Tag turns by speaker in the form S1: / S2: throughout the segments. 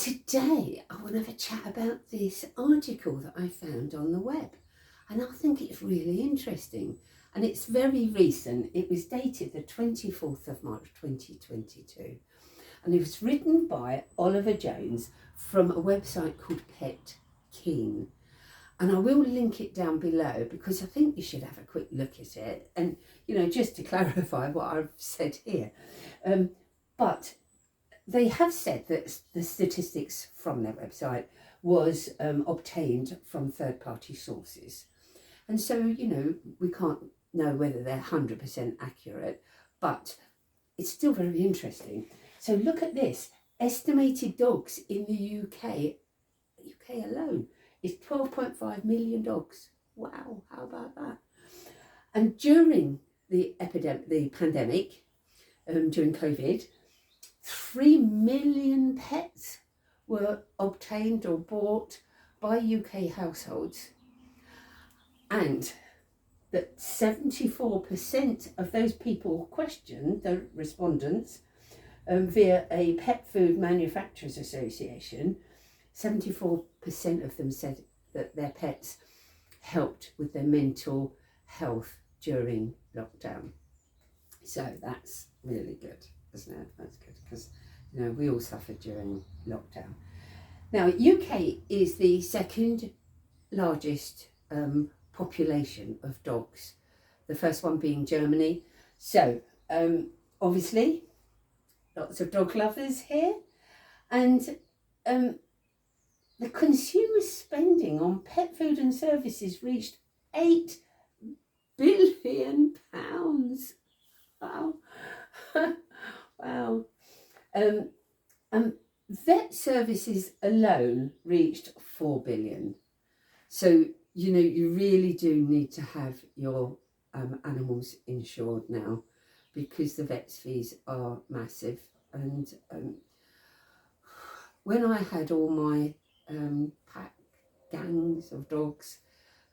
S1: Today I want to have a chat about this article that I found on the web, and I think it's really interesting, and it's very recent. It was dated the 24th of March 2022, and it was written by Oliver Jones from a website called Pet Keen. And I will link it down below because I think you should have a quick look at it. And, just to clarify what I've said here. But they have said that the statistics from their website was obtained from third-party sources. And so, we can't know whether they're 100% accurate, but it's still very interesting. So look at this. Estimated dogs in the UK alone, is 12.5 million dogs. Wow, how about that? And during the pandemic, during COVID, 3 million pets were obtained or bought by UK households, and that 74% of those people questioned, the respondents, via a Pet Food Manufacturers Association, 74% of them said that their pets helped with their mental health during lockdown. So that's really good, isn't it? That's good because, we all suffered during lockdown. Now, UK is the second largest population of dogs, the first one being Germany. So, obviously, lots of dog lovers here. And the consumer spending on pet food and services reached £8 billion. Wow. Wow. Vet services alone reached 4 billion. So, you really do need to have your animals insured now, because the vet's fees are massive. And when I had all my pack gangs of dogs,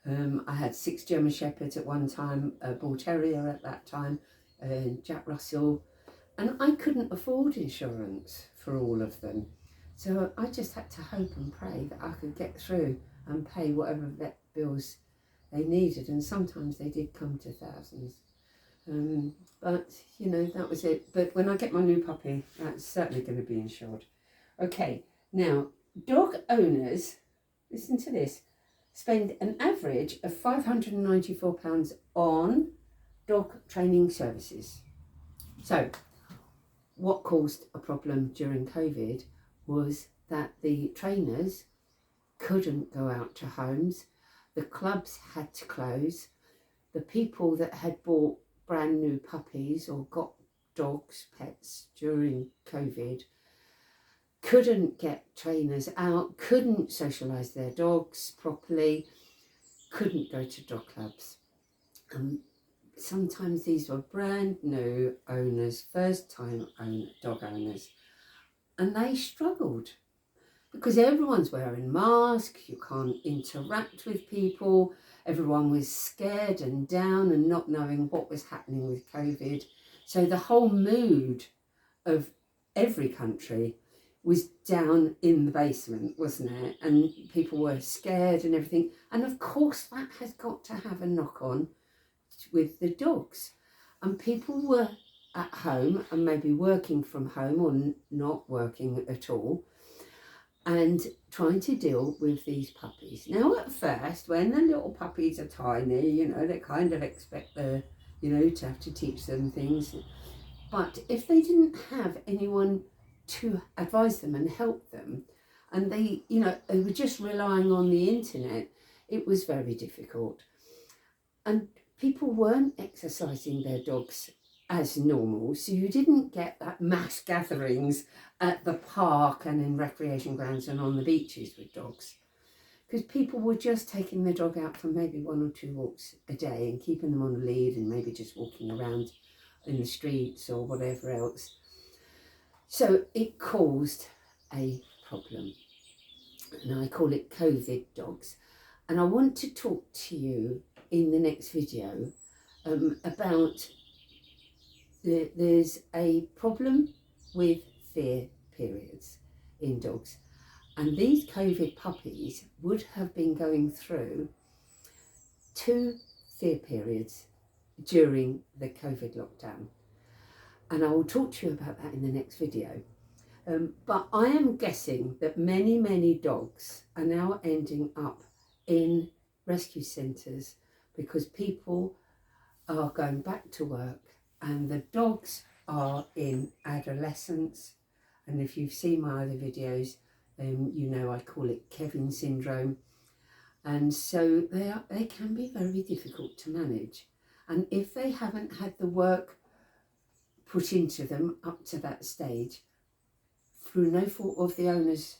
S1: I had 6 German Shepherds at one time, a Bull Terrier at that time, Jack Russell, and I couldn't afford insurance for all of them. So I just had to hope and pray that I could get through and pay whatever vet bills they needed, and sometimes they did come to thousands. But, that was it. But when I get my new puppy, that's certainly going to be insured. Okay, now, dog owners, listen to this, spend an average of £594 on dog training services. So, what caused a problem during COVID was that the trainers couldn't go out to homes, the clubs had to close, the people that had bought brand new puppies or got dogs, pets during COVID, couldn't get trainers out, couldn't socialise their dogs properly, couldn't go to dog clubs. Sometimes these were brand new owners, first time dog owners, and they struggled because everyone's wearing masks, you can't interact with people, everyone was scared and down and not knowing what was happening with COVID. So the whole mood of every country was down in the basement, wasn't it? And people were scared and everything. And of course that has got to have a knock on with the dogs. And people were at home and maybe working from home or not working at all, and trying to deal with these puppies. Now at first, when the little puppies are tiny, they kind of expect to have to teach them things. But if they didn't have anyone to advise them and help them, and they were just relying on the internet, it was very difficult. And people weren't exercising their dogs as normal, so you didn't get that mass gatherings at the park and in recreation grounds and on the beaches with dogs, because people were just taking their dog out for maybe 1 or 2 walks a day and keeping them on a lead and maybe just walking around in the streets or whatever else. So it caused a problem, and I call it COVID dogs. And I want to talk to you in the next video about there's a problem with fear periods in dogs, And these COVID puppies would have been going through 2 fear periods during the COVID lockdown. And I will talk to you about that in the next video. But I am guessing that many dogs are now ending up in rescue centres because people are going back to work and the dogs are in adolescence. And if you've seen my other videos, you know I call it Kevin syndrome. And so they can be very difficult to manage. And if they haven't had the work put into them up to that stage, through no fault of the owners,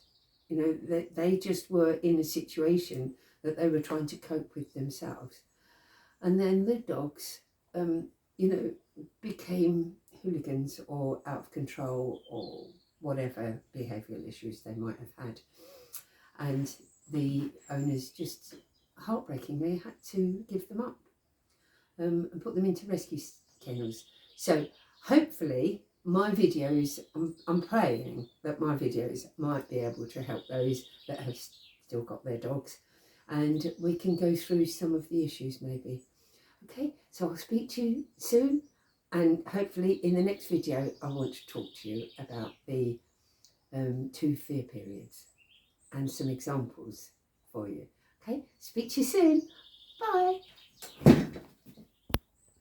S1: you know, they just were in a situation that they were trying to cope with themselves. And then the dogs, you know, became hooligans or out of control or whatever behavioural issues they might have had. And the owners just heartbreakingly had to give them up and put them into rescue kennels. So hopefully my videos, I'm praying that my videos might be able to help those that have still got their dogs, and we can go through some of the issues maybe. Okay, so I'll speak to you soon, and hopefully in the next video I want to talk to you about the 2 fear periods and some examples for you. Okay, speak to you soon. Bye.